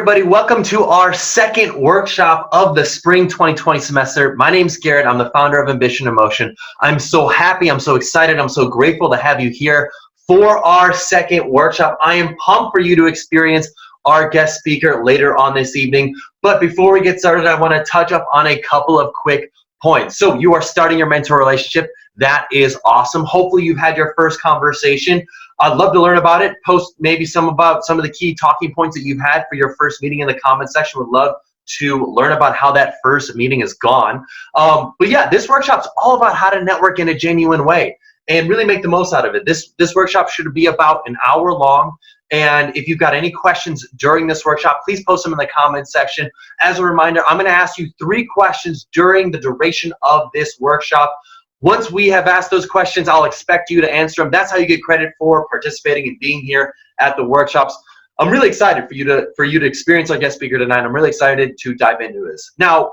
everybody, welcome to our second workshop of the spring 2020 semester. My name's Garrett. I'm the founder of Ambition in Motion. I'm so happy, I'm so excited, I'm so grateful to have you here for our second workshop. I am pumped for you to experience our guest speaker later on this evening. But before we get started, I want to touch up on a couple of quick points. So you are starting your mentor relationship. That is awesome. Hopefully you've had your first conversation. I'd love to learn about it. Post maybe about some of the key talking points that you've had for your first meeting in the comment section. Would love to learn about how that first meeting has gone. But yeah, this workshop's all about how to network in a genuine way and really make the most out of it. This workshop should be about an hour long. And if you've got any questions during this workshop, please post them in the comment section. As a reminder, I'm going to ask you 3 questions during the duration of this workshop. Once we have asked those questions, I'll expect you to answer them. That's how you get credit for participating and being here at the workshops. I'm really excited for you to experience our guest speaker tonight. I'm really excited to dive into this. Now,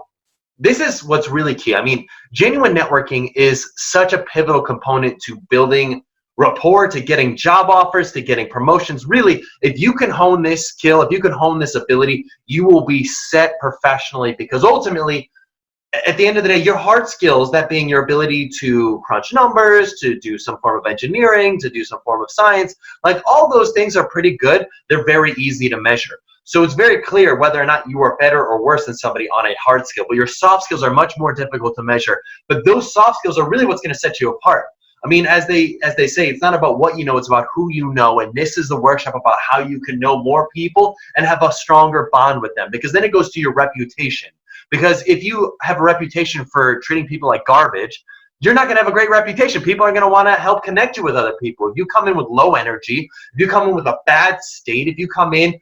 this is what's really key. I mean, genuine networking is such a pivotal component to building rapport, to getting job offers, to getting promotions. Really, if you can hone this skill, if you can hone this ability, you will be set professionally, because ultimately, at the end of the day, your hard skills, that being your ability to crunch numbers, to do some form of engineering, to do some form of science, like all those things are pretty good. They're very easy to measure. So it's very clear whether or not you are better or worse than somebody on a hard skill. But your soft skills are much more difficult to measure. But those soft skills are really what's going to set you apart. I mean, as they say, it's not about what you know, it's about who you know. And this is the workshop about how you can know more people and have a stronger bond with them, because then it goes to your reputation. Because if you have a reputation for treating people like garbage, you're not going to have a great reputation. People are going to want to help connect you with other people. If you come in with low energy, if you come in with a bad state, if you come in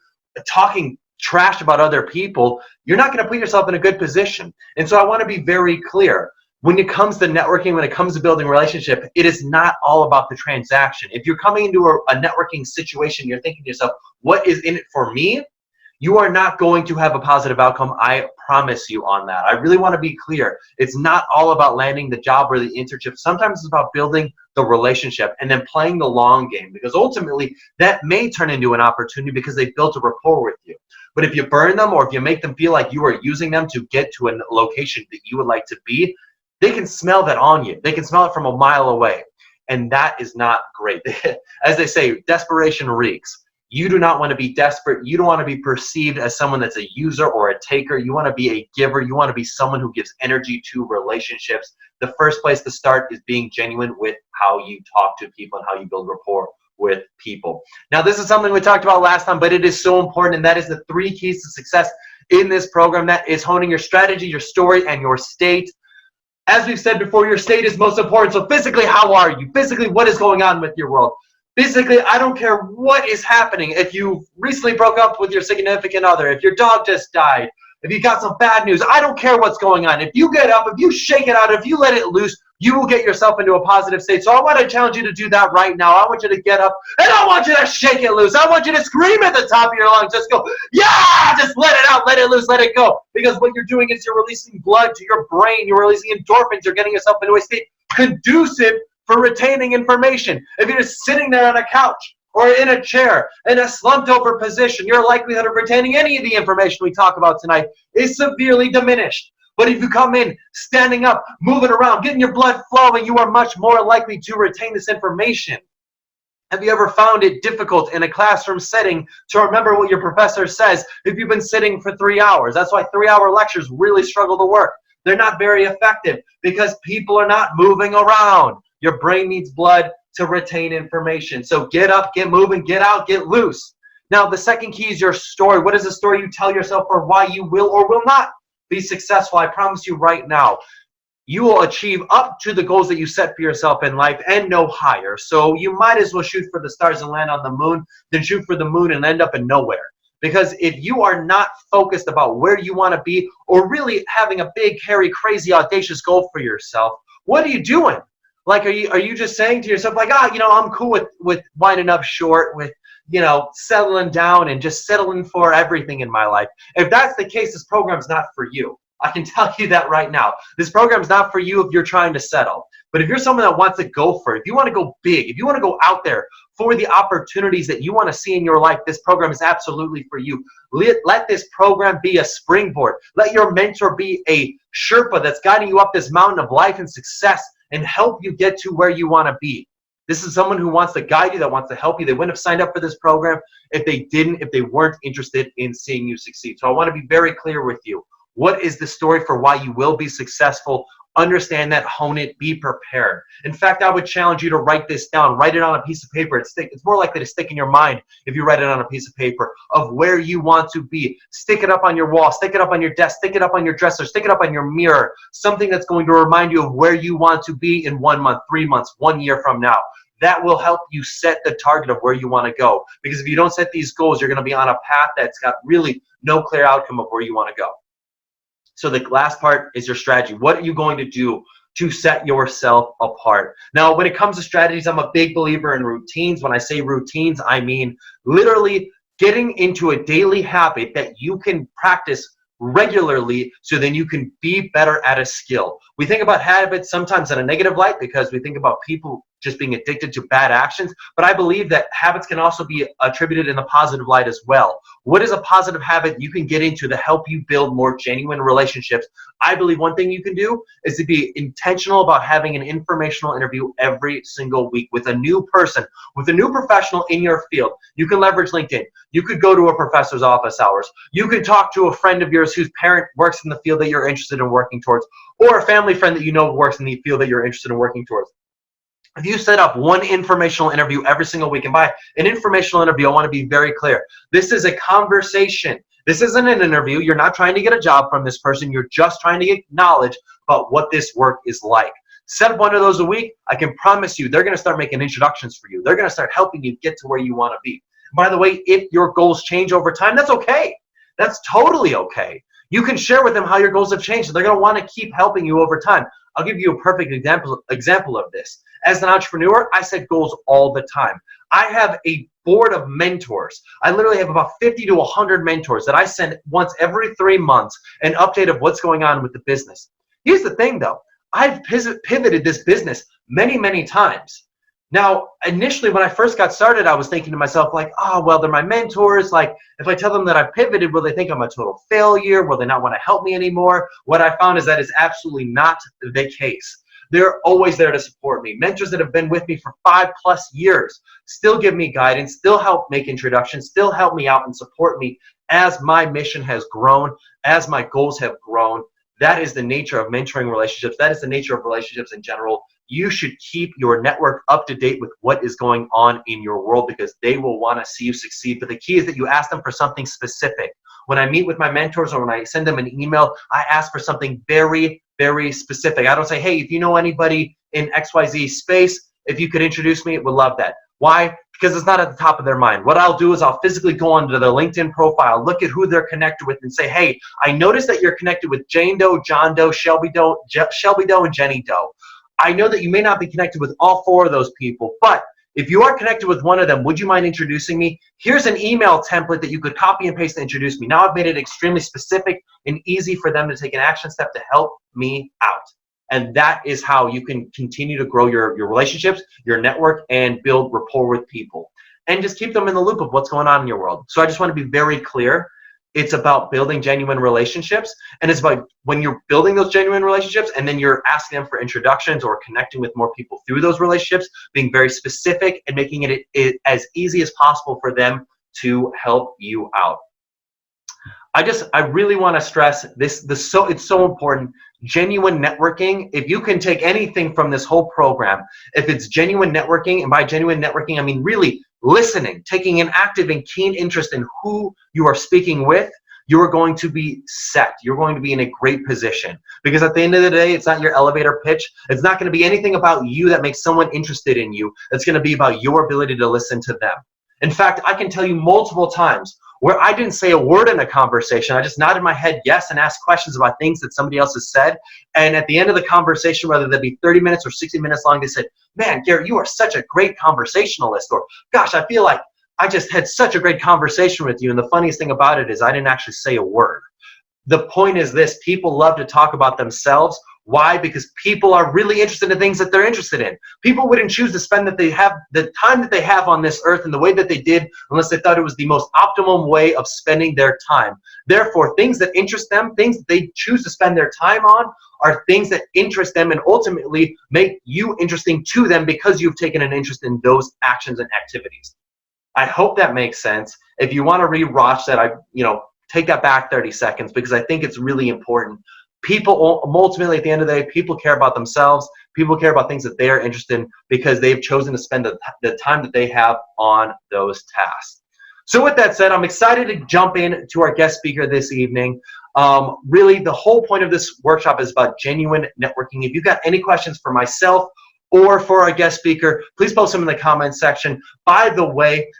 talking trash about other people, you're not going to put yourself in a good position. And so I want to be very clear. When it comes to networking, when it comes to building a relationship, it is not all about the transaction. If you're coming into a networking situation, you're thinking to yourself, what is in it for me? You are not going to have a positive outcome. I promise you on that. I really want to be clear. It's not all about landing the job or the internship. Sometimes it's about building the relationship and then playing the long game, because ultimately that may turn into an opportunity because they built a rapport with you. But if you burn them, or if you make them feel like you are using them to get to a location that you would like to be, they can smell that on you. They can smell it from a mile away. And that is not great. As they say, desperation reeks. You do not want to be desperate. You don't want to be perceived as someone that's a user or a taker. You want to be a giver. You want to be someone who gives energy to relationships. The first place to start is being genuine with how you talk to people and how you build rapport with people. Now, this is something we talked about last time, but it is so important, and that is the 3 keys to success in this program. That is honing your strategy, your story, and your state. As we've said before, your state is most important. So physically, how are you? Physically, what is going on with your world? Physically, I don't care what is happening. If you recently broke up with your significant other, if your dog just died, if you got some bad news, I don't care what's going on. If you get up, if you shake it out, if you let it loose, you will get yourself into a positive state. So I want to challenge you to do that right now. I want you to get up, and I want you to shake it loose. I want you to scream at the top of your lungs. Just go, yeah, just let it out, let it loose, let it go. Because what you're doing is you're releasing blood to your brain. You're releasing endorphins. You're getting yourself into a state conducive for retaining information. If you're just sitting there on a couch or in a chair in a slumped over position, your likelihood of retaining any of the information we talk about tonight is severely diminished. But if you come in standing up, moving around, getting your blood flowing, you are much more likely to retain this information. Have you ever found it difficult in a classroom setting to remember what your professor says if you've been sitting for 3 hours? That's why 3-hour lectures really struggle to work. They're not very effective because people are not moving around. Your brain needs blood to retain information. So get up, get moving, get out, get loose. Now, the second key is your story. What is the story you tell yourself for why you will or will not be successful? I promise you right now, you will achieve up to the goals that you set for yourself in life and no higher. So you might as well shoot for the stars and land on the moon than shoot for the moon and end up in nowhere. Because if you are not focused about where you want to be, or really having a big, hairy, crazy, audacious goal for yourself, what are you doing? Like, are you just saying to yourself, like, I'm cool with winding up short, with, settling down and just settling for everything in my life? If that's the case, this program's not for you. I can tell you that right now. This program's not for you if you're trying to settle. But if you're someone that wants to go for it, if you want to go big, if you want to go out there for the opportunities that you want to see in your life, this program is absolutely for you. Let this program be a springboard. Let your mentor be a Sherpa that's guiding you up this mountain of life and success and help you get to where you want to be. This is someone who wants to guide you, that wants to help you. They wouldn't have signed up for this program if they weren't interested in seeing you succeed. So I want to be very clear with you. What is the story for why you will be successful? Understand that, hone it, be prepared. In fact, I would challenge you to write this down. Write it on a piece of paper. It's more likely to stick in your mind if you write it on a piece of paper of where you want to be. Stick it up on your wall. Stick it up on your desk. Stick it up on your dresser. Stick it up on your mirror. Something that's going to remind you of where you want to be in 1 month, 3 months, 1 year from now. That will help you set the target of where you want to go. Because if you don't set these goals, you're going to be on a path that's got really no clear outcome of where you want to go. So the last part is your strategy. What are you going to do to set yourself apart? Now, when it comes to strategies, I'm a big believer in routines. When I say routines, I mean literally getting into a daily habit that you can practice regularly so then you can be better at a skill. We think about habits sometimes in a negative light because we think about people just being addicted to bad actions, but I believe that habits can also be attributed in a positive light as well. What is a positive habit you can get into to help you build more genuine relationships? I believe one thing you can do is to be intentional about having an informational interview every single week with a new person, with a new professional in your field. You can leverage LinkedIn. You could go to a professor's office hours. You could talk to a friend of yours whose parent works in the field that you're interested in working towards, or a family friend that you know works in the field that you're interested in working towards. If you set up one informational interview every single week, and by an informational interview, I want to be very clear. This is a conversation. This isn't an interview. You're not trying to get a job from this person. You're just trying to get knowledge about what this work is like. Set up one of those a week. I can promise you they're going to start making introductions for you. They're going to start helping you get to where you want to be. By the way, if your goals change over time, that's okay. That's totally okay. You can share with them how your goals have changed. They're going to want to keep helping you over time. I'll give you a perfect example of this. As an entrepreneur, I set goals all the time. I have a board of mentors. I literally have about 50 to 100 mentors that I send once every 3 months an update of what's going on with the business. Here's the thing though. I've pivoted this business many, many times. Now, initially when I first got started, I was thinking to myself like, oh, well, they're my mentors. Like, if I tell them that I've pivoted, will they think I'm a total failure? Will they not want to help me anymore? What I found is that is absolutely not the case. They're always there to support me. Mentors that have been with me for 5+ years still give me guidance, still help make introductions, still help me out and support me as my mission has grown, as my goals have grown. That is the nature of mentoring relationships. That is the nature of relationships in general. You should keep your network up to date with what is going on in your world because they will want to see you succeed. But the key is that you ask them for something specific. When I meet with my mentors or when I send them an email, I ask for something very, very specific. I don't say, hey, if you know anybody in XYZ space, if you could introduce me, would love that. Why? Because it's not at the top of their mind. What I'll do is I'll physically go onto their LinkedIn profile, look at who they're connected with and say, hey, I noticed that you're connected with Jane Doe, John Doe, Shelby Doe, and Jenny Doe. I know that you may not be connected with all 4 of those people, but if you are connected with one of them, would you mind introducing me? Here's an email template that you could copy and paste to introduce me. Now I've made it extremely specific and easy for them to take an action step to help me out. And that is how you can continue to grow your relationships, your network, and build rapport with people. And just keep them in the loop of what's going on in your world. So I just want to be very clear. It's about building genuine relationships. And it's about when you're building those genuine relationships and then you're asking them for introductions or connecting with more people through those relationships, being very specific and making it as easy as possible for them to help you out. I really want to stress this. It's so important. Genuine networking. If you can take anything from this whole program, if it's genuine networking, and by genuine networking, I mean really listening, taking an active and keen interest in who you are speaking with, you are going to be set. You're going to be in a great position. Because at the end of the day, it's not your elevator pitch. It's not going to be anything about you that makes someone interested in you. It's going to be about your ability to listen to them. In fact, I can tell you multiple times where I didn't say a word in a conversation. I just nodded my head yes and asked questions about things that somebody else has said. And at the end of the conversation, whether that be 30 minutes or 60 minutes long, they said, man, Garrett, you are such a great conversationalist. Or, gosh, I feel like I just had such a great conversation with you. And the funniest thing about it is I didn't actually say a word. The point is this: people love to talk about themselves. Why? Because people are really interested in things that they're interested in. People wouldn't choose to spend the time that they have on this earth in the way that they did unless they thought it was the most optimum way of spending their time. Therefore, things that interest them, things that they choose to spend their time on, are things that interest them and ultimately make you interesting to them because you've taken an interest in those actions and activities. I hope that makes sense. If you want to rewatch that, take that back 30 seconds because I think it's really important. People ultimately, at the end of the day, people care about themselves. People care about things that they are interested in because they've chosen to spend the time that they have on those tasks. So with that said, I'm excited to jump in to our guest speaker this evening. Really, the whole point of this workshop is about genuine networking. If you've got any questions for myself or for our guest speaker, please post them in the comments section. By the way,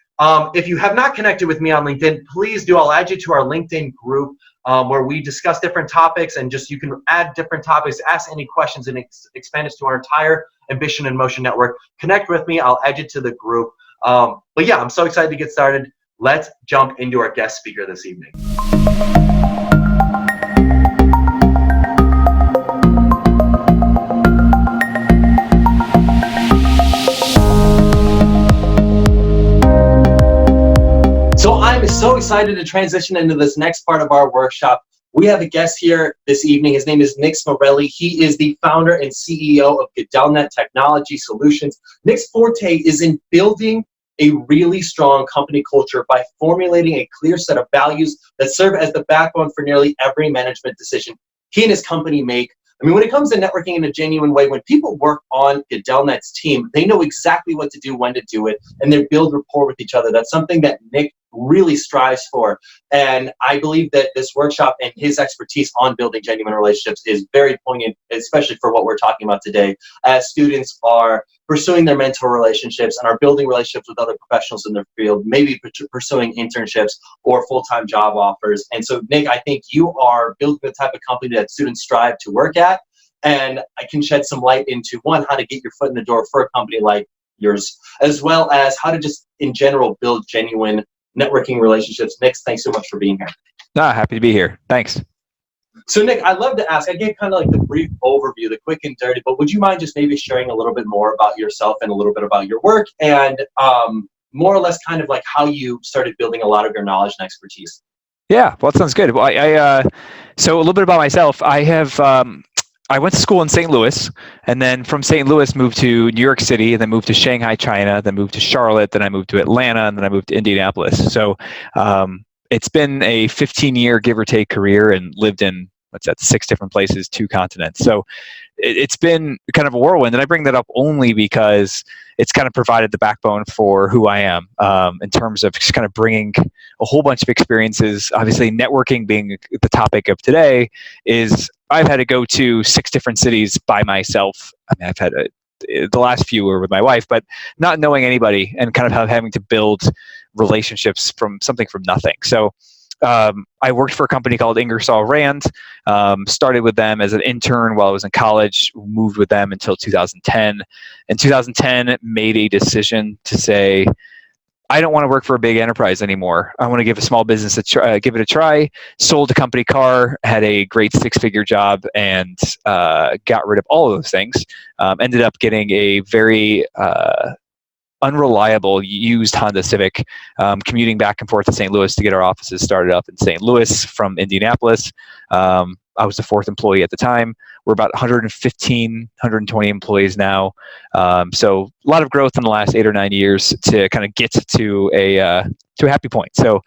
if you have not connected with me on LinkedIn, please do. I'll add you to our LinkedIn group where we discuss different topics and you can add different topics, ask any questions, and expand it to our entire Ambition in Motion network. Connect with me. I'll add you to the group. But yeah, I'm so excited to get started. Let's jump into our guest speaker this evening. So I'm so excited to transition into this next part of our workshop. We have a guest here this evening. His name is Nick Smarrelli. He is the founder and CEO of GoodellNet Technology Solutions. Nick's forte is in building a really strong company culture by formulating a clear set of values that serve as the backbone for nearly every management decision he and his company make. I mean, when it comes to networking in a genuine way, when people work on GoodellNet's team, they know exactly what to do, when to do it, and they build rapport with each other. That's something that Nick really strives for. And I believe that this workshop and his expertise on building genuine relationships is very poignant, especially for what we're talking about today, as students are pursuing their mentor relationships and are building relationships with other professionals in their field, maybe pursuing internships or full-time job offers. And so, Nick, I think you are building the type of company that students strive to work at. And I can shed some light into, one, how to get your foot in the door for a company like yours, as well as how to just, in general, build genuine networking relationships. Nick, thanks so much for being here. Happy to be here. Thanks. So Nick, I'd love to ask, I gave kind of like the brief overview, the quick and dirty, but would you mind just maybe sharing a little bit more about yourself and a little bit about your work and more or less kind of like how you started building a lot of your knowledge and expertise? Yeah, well, that sounds good. Well, so a little bit about myself. I went to school in St. Louis, and then from St. Louis moved to New York City, and then moved to Shanghai, China, then moved to Charlotte, then I moved to Atlanta, and then I moved to Indianapolis. So it's been a 15-year give or take career, and lived in 6 different places, 2 continents. So it's been kind of a whirlwind, and I bring that up only because it's kind of provided the backbone for who I am in terms of just kind of bringing a whole bunch of experiences. Obviously, networking being the topic of today is I've had to go to 6 different cities by myself. I mean, I've had the last few were with my wife, but not knowing anybody and kind of having to build relationships from nothing. So I worked for a company called Ingersoll Rand, started with them as an intern while I was in college, moved with them until 2010. In 2010, made a decision to say, I don't want to work for a big enterprise anymore. I want to give a small business give it a try. Sold a company car, had a great 6-figure job, and got rid of all of those things. Ended up getting a very unreliable used Honda Civic, commuting back and forth to St. Louis to get our offices started up in St. Louis from Indianapolis. I was the 4th employee at the time. We're about 115, 120 employees now. So a lot of growth in the last 8 or 9 years to kind of get to a happy point. So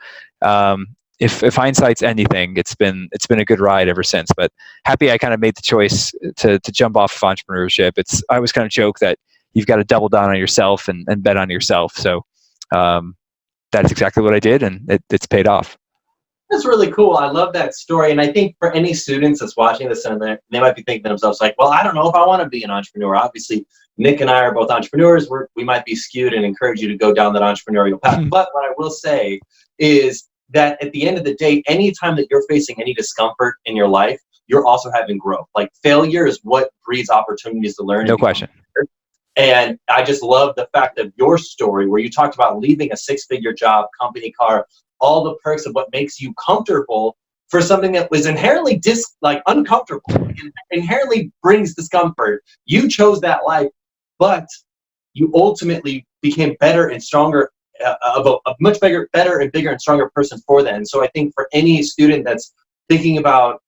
if hindsight's anything, it's been a good ride ever since. But happy I kind of made the choice to jump off of entrepreneurship. I always kind of joke that you've got to double down on yourself and bet on yourself. So that is exactly what I did, and it's paid off. That's really cool. I love that story. And I think for any students that's watching this, and they might be thinking to themselves like, well, I don't know if I want to be an entrepreneur. Obviously, Nick and I are both entrepreneurs. We might be skewed and encourage you to go down that entrepreneurial path. Mm-hmm. But what I will say is that at the end of the day, anytime that you're facing any discomfort in your life, you're also having growth. Like failure is what breeds opportunities to learn. No question. And I just love the fact of your story where you talked about leaving a 6-figure job, company car, all the perks of what makes you comfortable for something that was inherently uncomfortable, inherently brings discomfort. You chose that life, but you ultimately became better and stronger, a much better and bigger and stronger person for that. And so I think for any student that's thinking about,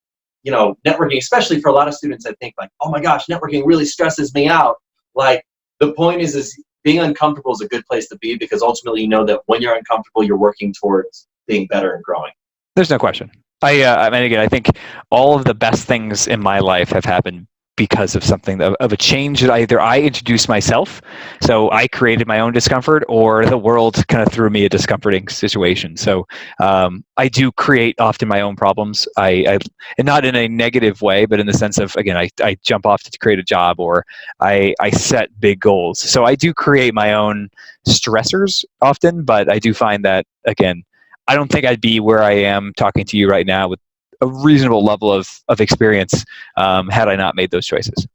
networking, especially for a lot of students that think like, oh my gosh, networking really stresses me out. Like, the point is being uncomfortable is a good place to be, because ultimately you know that when you're uncomfortable, you're working towards being better and growing. There's no question. I mean, again, I think all of the best things in my life have happened because of something of a change that either I introduced myself, so I created my own discomfort, or the world kind of threw me a discomforting situation. So I do create often my own problems. I and not in a negative way, but in the sense of, again, I jump off to create a job, or I set big goals. So I do create my own stressors often, but I do find that, again, I don't think I'd be where I am talking to you right now with a reasonable level of experience had I not made those choices.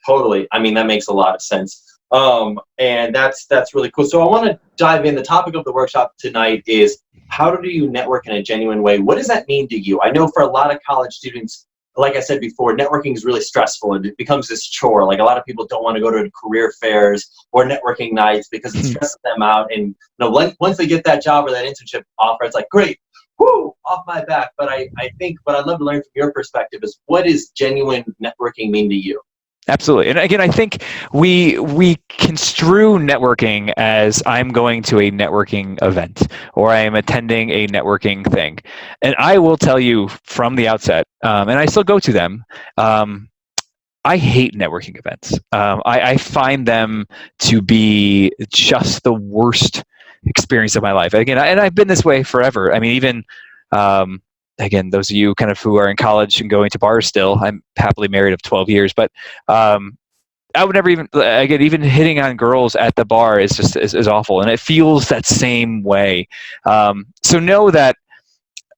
Totally. I mean, that makes a lot of sense. And that's really cool. So I want to dive in. The topic of the workshop tonight is, how do you network in a genuine way? What does that mean to you? I know for a lot of college students, like I said before, networking is really stressful and it becomes this chore. Like, a lot of people don't want to go to career fairs or networking nights because it stresses them out. And once they get that job or that internship offer, it's like, great, whoo, off my back. But I think what I'd love to learn from your perspective is, what does genuine networking mean to you? Absolutely. And again, I think we construe networking as, I'm going to a networking event, or I am attending a networking thing. And I will tell you from the outset, and I still go to them, I hate networking events. I find them to be just the worst experience of my life. Again, and I've been this way forever. I mean, even again, those of you kind of who are in college and going to bars still, I'm happily married of 12 years, but I would never even hitting on girls at the bar is just is awful. And it feels that same way. So know that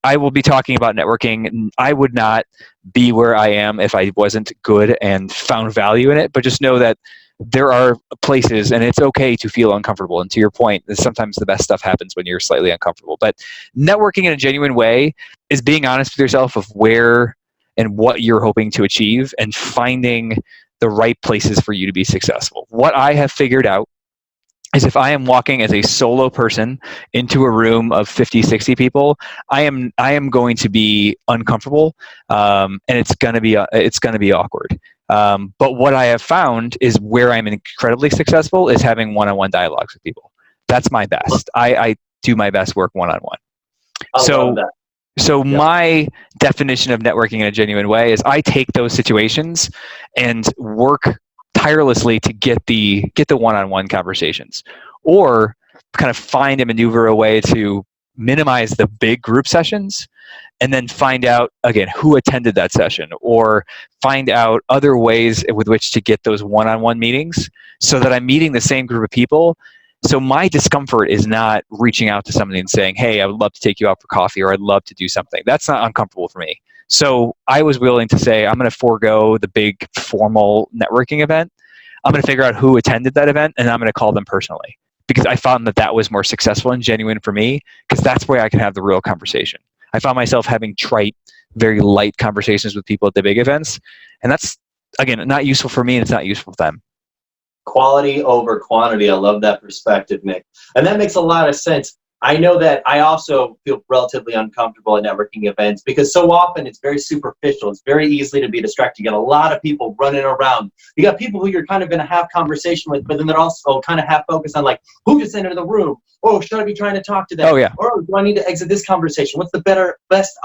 I will be talking about networking. I would not be where I am if I wasn't good and found value in it, but just know that there are places, and it's okay to feel uncomfortable. And to your point, sometimes the best stuff happens when you're slightly uncomfortable. But networking in a genuine way is being honest with yourself of where and what you're hoping to achieve, and finding the right places for you to be successful. What I have figured out is, if I am walking as a solo person into a room of 50, 60 people, I am going to be uncomfortable, and it's going to be awkward. But what I have found is, where I'm incredibly successful is having one-on-one dialogues with people. That's my best. I do my best work one-on-one. Love that. So my definition of networking in a genuine way is, I take those situations and work tirelessly to get the one-on-one conversations, or kind of find and maneuver a way to minimize the big group sessions, and then find out, again, who attended that session, or find out other ways with which to get those one-on-one meetings, so that I'm meeting the same group of people. So my discomfort is not reaching out to somebody and saying, hey, I would love to take you out for coffee, or I'd love to do something. That's not uncomfortable for me. So I was willing to say, I'm going to forego the big formal networking event. I'm going to figure out who attended that event, and I'm going to call them personally, because I found that was more successful and genuine for me, because that's where I can have the real conversation. I found myself having trite, very light conversations with people at the big events, and that's, again, not useful for me, and it's not useful for them. Quality over quantity. I love that perspective, Nick. And that makes a lot of sense. I know that I also feel relatively uncomfortable at networking events, because so often it's very superficial. It's very easily to be distracted. You got a lot of people running around. You got people who you're kind of going to have conversation with, but then they're also kind of half focused on, like, who just entered the room? Oh, should I be trying to talk to them? Oh, yeah. Or do I need to exit this conversation? What's the best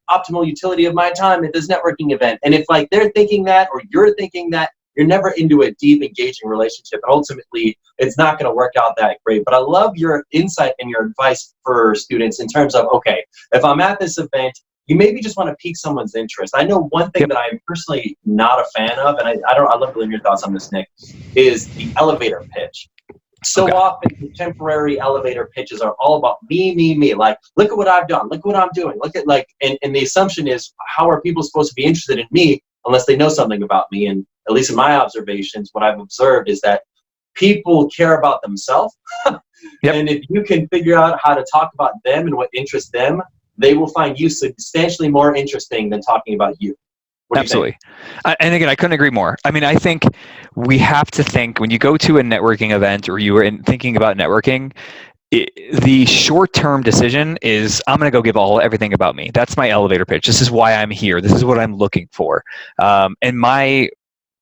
optimal utility of my time at this networking event? And if, like, they're thinking that, or you're thinking that, you're never into a deep, engaging relationship. And ultimately, it's not going to work out that great. But I love your insight and your advice for students in terms of, okay, if I'm at this event, you maybe just want to pique someone's interest. I know one thing that I'm personally not a fan of, and I'd love to learn your thoughts on this, Nick, is the elevator pitch. So often, contemporary elevator pitches are all about me. Like, look at what I've done. Look at what I'm doing. Look at, like, and the assumption is, how are people supposed to be interested in me unless they know something about me? And at least in my observations, what I've observed is that people care about themselves. And if you can figure out how to talk about them and what interests them, they will find you substantially more interesting than talking about you. What do you think? Absolutely. And again, I couldn't agree more. I mean, I think we have to think when you go to a networking event or you are thinking about networking, the short-term decision is I'm going to go give everything about me. That's my elevator pitch. This is why I'm here. This is what I'm looking for. And my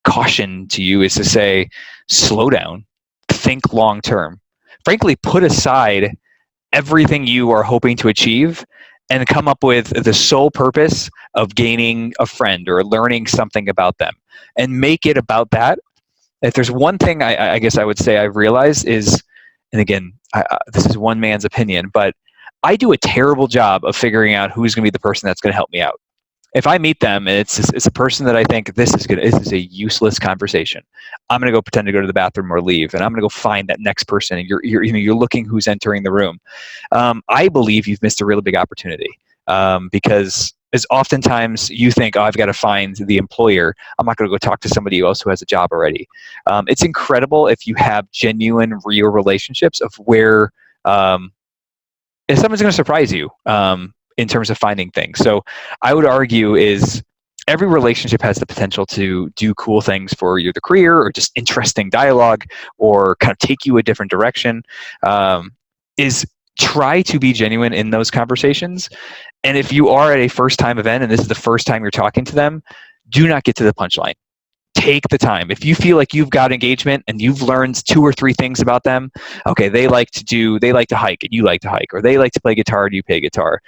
caution to you is to say, slow down, think long-term. Frankly, put aside everything you are hoping to achieve and come up with the sole purpose of gaining a friend or learning something about them and make it about that. If there's one thing I guess I would say I've realized is, and again, this is one man's opinion, but I do a terrible job of figuring out who's going to be the person that's going to help me out. If I meet them and it's a person that I think this is a useless conversation, I'm going to go pretend to go to the bathroom or leave, and I'm going to go find that next person. And you're looking who's entering the room. I believe you've missed a really big opportunity because as oftentimes you think, oh, I've got to find the employer. I'm not going to go talk to somebody else who has a job already. It's incredible if you have genuine, real relationships of where if someone's going to surprise you. In terms of finding things. So I would argue is every relationship has the potential to do cool things for your career or just interesting dialogue or kind of take you a different direction. Is try to be genuine in those conversations. And if you are at a first time event and this is the first time you're talking to them, do not get to the punchline. Take the time. If you feel like you've got engagement and you've learned 2 or 3 things about them, okay, they like to hike and you like to hike, or they like to play guitar and you play guitar.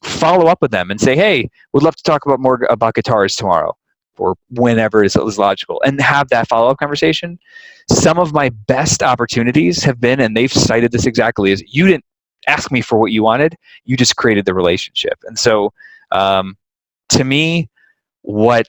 Follow up with them and say, hey, we'd love to talk more about guitars tomorrow or whenever is logical, and have that follow-up conversation. Some of my best opportunities have been, and they've cited this exactly, is you didn't ask me for what you wanted, you just created the relationship. And so to me, what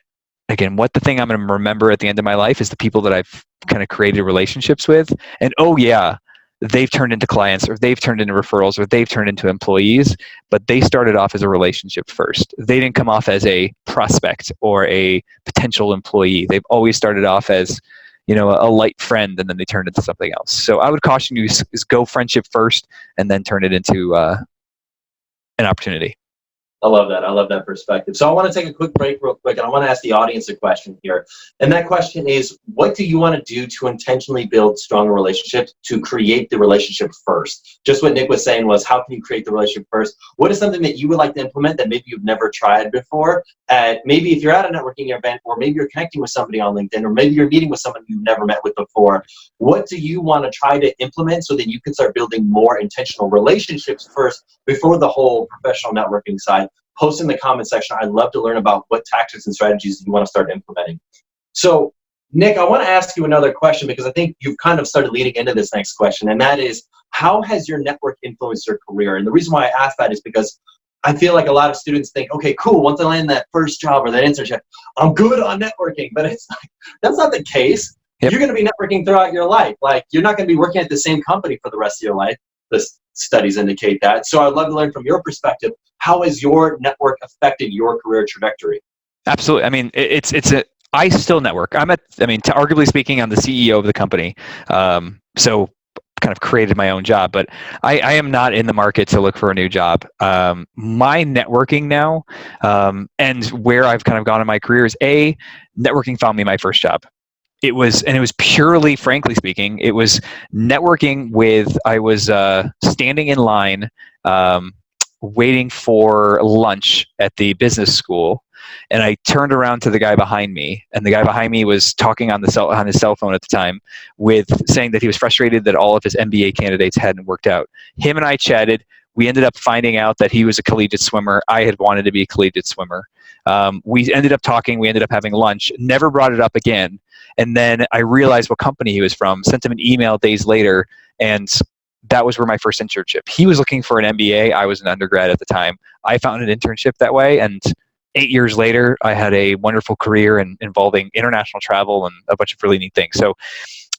the thing I'm going to remember at the end of my life is the people that I've kind of created relationships with. And oh yeah, they've turned into clients or they've turned into referrals or they've turned into employees, but they started off as a relationship first. They didn't come off as a prospect or a potential employee. They've always started off as, a light friend, and then they turned into something else. So I would caution you is go friendship first and then turn it into an opportunity. I love that. I love that perspective. So I want to take a quick break real quick, and I want to ask the audience a question here. And that question is, what do you want to do to intentionally build stronger relationships, to create the relationship first? Just what Nick was saying was, how can you create the relationship first? What is something that you would like to implement that maybe you've never tried before? Maybe if you're at a networking event, or maybe you're connecting with somebody on LinkedIn, or maybe you're meeting with someone you've never met with before, what do you want to try to implement so that you can start building more intentional relationships first before the whole professional networking side? Post in the comment section. I'd love to learn about what tactics and strategies you want to start implementing. So, Nick, I want to ask you another question because I think you've kind of started leading into this next question, and that is, how has your network influenced your career? And the reason why I ask that is because I feel like a lot of students think, okay, cool, once I land that first job or that internship, I'm good on networking. But it's like, that's not the case. Yep. You're going to be networking throughout your life. Like, you're not going to be working at the same company for the rest of your life. The studies indicate that. So I'd love to learn from your perspective, how has your network affected your career trajectory? Absolutely. I mean, I still network. Arguably speaking, I'm the CEO of the company. So kind of created my own job, but I am not in the market to look for a new job. My networking now, and where I've kind of gone in my career is networking found me my first job. It was purely, frankly speaking, it was networking with, I was standing in line, waiting for lunch at the business school, and I turned around to the guy behind me, and the guy behind me was talking on his cell phone at the time, saying that he was frustrated that all of his MBA candidates hadn't worked out. Him and I chatted. We ended up finding out that he was a collegiate swimmer. I had wanted to be a collegiate swimmer. We ended up talking. We ended up having lunch. Never brought it up again. And then I realized what company he was from, sent him an email days later, and that was where my first internship. He was looking for an MBA. I was an undergrad at the time. I found an internship that way, and 8 years later, I had a wonderful career involving international travel and a bunch of really neat things. So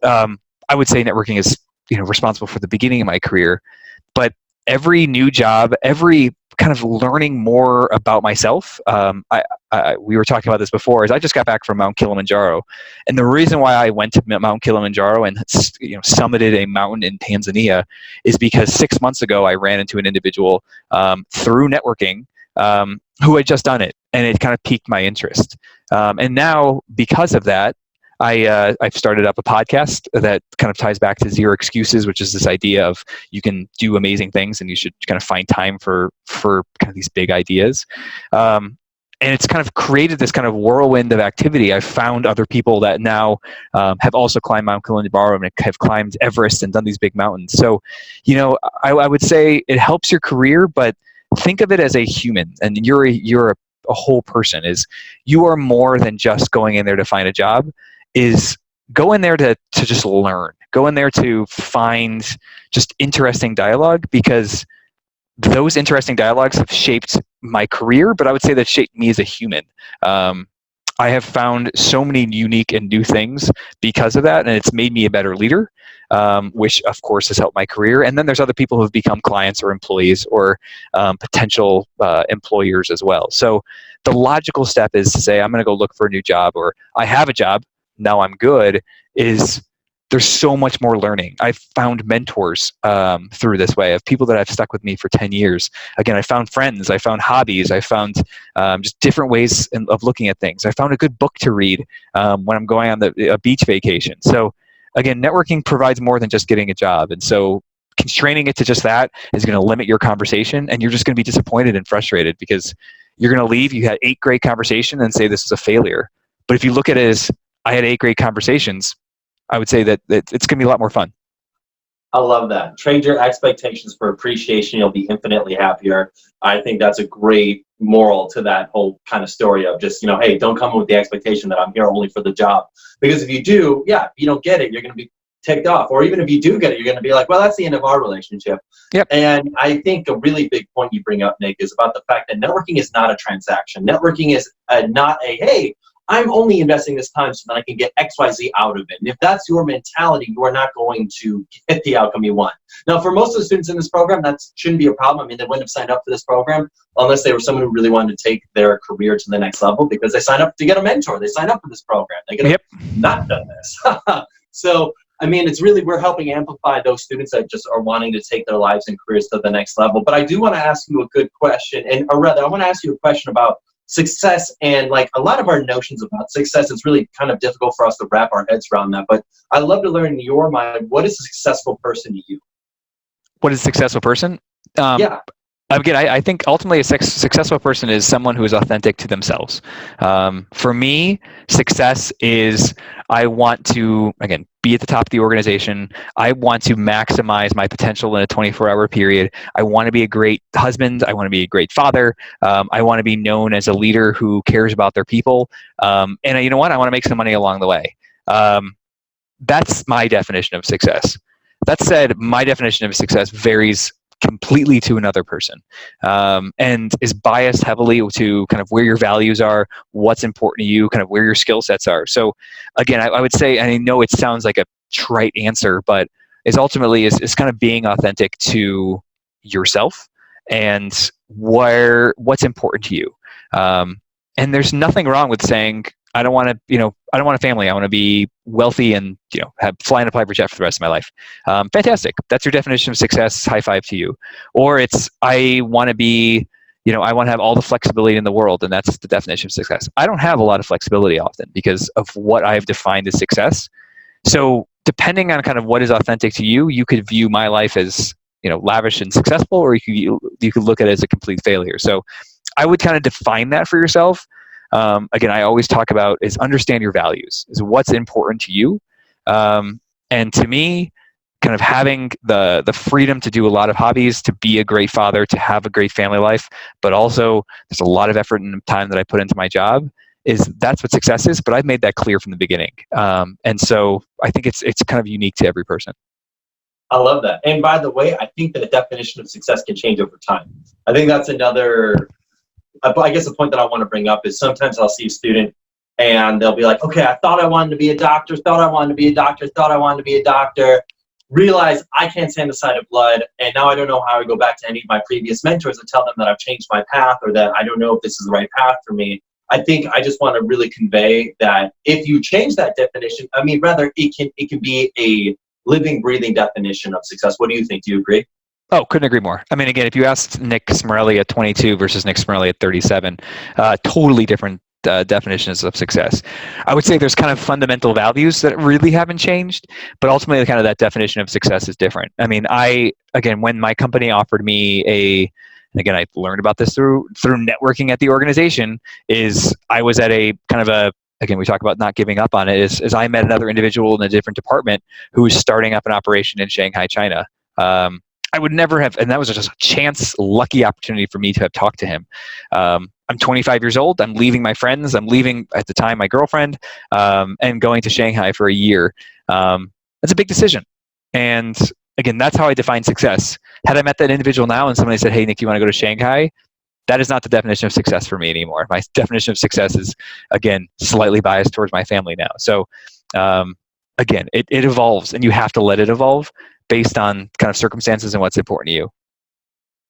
I would say networking is responsible for the beginning of my career. But every new job, every kind of learning more about myself. We were talking about this before. Is I just got back from Mount Kilimanjaro, and the reason why I went to Mount Kilimanjaro and summited a mountain in Tanzania is because 6 months ago I ran into an individual through networking who had just done it, and it kind of piqued my interest. And now, because of that, I've started up a podcast that kind of ties back to Zero Excuses, which is this idea of you can do amazing things and you should kind of find time for kind of these big ideas. And it's kind of created this kind of whirlwind of activity. I've found other people that now have also climbed Mount Kilimanjaro and have climbed Everest and done these big mountains. So, I would say it helps your career, but think of it as a human, and you're a whole person. Is you are more than just going in there to find a job. Is go in there to just learn. Go in there to find just interesting dialogue, because those interesting dialogues have shaped my career, but I would say that shaped me as a human. I have found so many unique and new things because of that, and it's made me a better leader, which of course has helped my career. And then there's other people who have become clients or employees or potential employers as well. So the logical step is to say, I'm going to go look for a new job, or I have a job, now I'm good. There's so much more learning. I've found mentors through this way, of people that have stuck with me for 10 years. Again, I found friends, I found hobbies, I found just different ways of looking at things. I found a good book to read when I'm going on a beach vacation. So again, networking provides more than just getting a job. And so constraining it to just that is going to limit your conversation, and you're just going to be disappointed and frustrated because you're going to leave, you had 8 great conversations, and say this is a failure. But if you look at it as, I had 8 great conversations, I would say that it's going to be a lot more fun. I love that. Trade your expectations for appreciation. You'll be infinitely happier. I think that's a great moral to that whole kind of story of just, hey, don't come with the expectation that I'm here only for the job. Because if you do, if you don't get it, you're going to be ticked off. Or even if you do get it, you're going to be like, well, that's the end of our relationship. Yep. And I think a really big point you bring up, Nick, is about the fact that networking is not a transaction. Networking is not hey, I'm only investing this time so that I can get XYZ out of it. And if that's your mentality, you are not going to get the outcome you want. Now, for most of the students in this program, that shouldn't be a problem. I mean, they wouldn't have signed up for this program unless they were someone who really wanted to take their career to the next level, because they signed up to get a mentor. They signed up for this program. They could have not done this. So, I mean, it's really, we're helping amplify those students that just are wanting to take their lives and careers to the next level. But I do want to ask you a good question, or rather, I want to ask you a question about success. And like a lot of our notions about success, it's really kind of difficult for us to wrap our heads around that. But I'd love to learn in your mind, what is a successful person to you? What is a successful person? Again, I think ultimately a successful person is someone who is authentic to themselves. For me, success is, I want to, again, be at the top of the organization. I want to maximize my potential in a 24-hour period. I want to be a great husband. I want to be a great father. I want to be known as a leader who cares about their people. And you know what? I want to make some money along the way. That's my definition of success. That said, my definition of success varies completely to another person, and is biased heavily to kind of where your values are, what's important to you, kind of where your skill sets are. So again, I would say, and I know it sounds like a trite answer, but is ultimately is kind of being authentic to yourself and what's important to you. And there's nothing wrong with saying, I don't want a family. I want to be wealthy and, fly in a private jet for the rest of my life. Fantastic. That's your definition of success. High five to you. Or it's, I want to be, I want to have all the flexibility in the world, and that's the definition of success. I don't have a lot of flexibility often because of what I've defined as success. So depending on kind of what is authentic to you, you could view my life as, lavish and successful, or you could look at it as a complete failure. So I would kind of define that for yourself. Again, I always talk about is understand your values, is what's important to you. And to me, kind of having the freedom to do a lot of hobbies, to be a great father, to have a great family life, but also there's a lot of effort and time that I put into my job, that's what success is. But I've made that clear from the beginning. And so I think it's kind of unique to every person. I love that. And by the way, I think that the definition of success can change over time. I think that's another, I guess the point that I want to bring up is sometimes I'll see a student and they'll be like, okay, I thought I wanted to be a doctor, thought I wanted to be a doctor, thought I wanted to be a doctor. realize I can't stand the sight of blood, and now I don't know how I go back to any of my previous mentors and tell them that I've changed my path or that I don't know if this is the right path for me. I think I just want to really convey that if you change that definition, I mean, rather it can be a living, breathing definition of success. What do you think? Do you agree? Oh, couldn't agree more. I mean, again, if you asked Nick Smarrelli at 22 versus Nick Smarrelli at 37, totally different definitions of success. I would say there's kind of fundamental values that really haven't changed, but ultimately kind of that definition of success is different. I mean, when my company offered me and again, I learned about this through networking at the organization, is I was at a kind of again, we talk about not giving up on it, is I met another individual in a different department who was starting up an operation in Shanghai, China. I would never have, and that was just a chance, lucky opportunity for me to have talked to him. I'm 25 years old. I'm leaving my friends. I'm leaving, at the time, my girlfriend, and going to Shanghai for a year. That's a big decision. And again, that's how I define success. Had I met that individual now and somebody said, hey, Nick, you want to go to Shanghai? That is not the definition of success for me anymore. My definition of success is, again, slightly biased towards my family now. So again, it evolves, and you have to let it evolve based on kind of circumstances and what's important to you.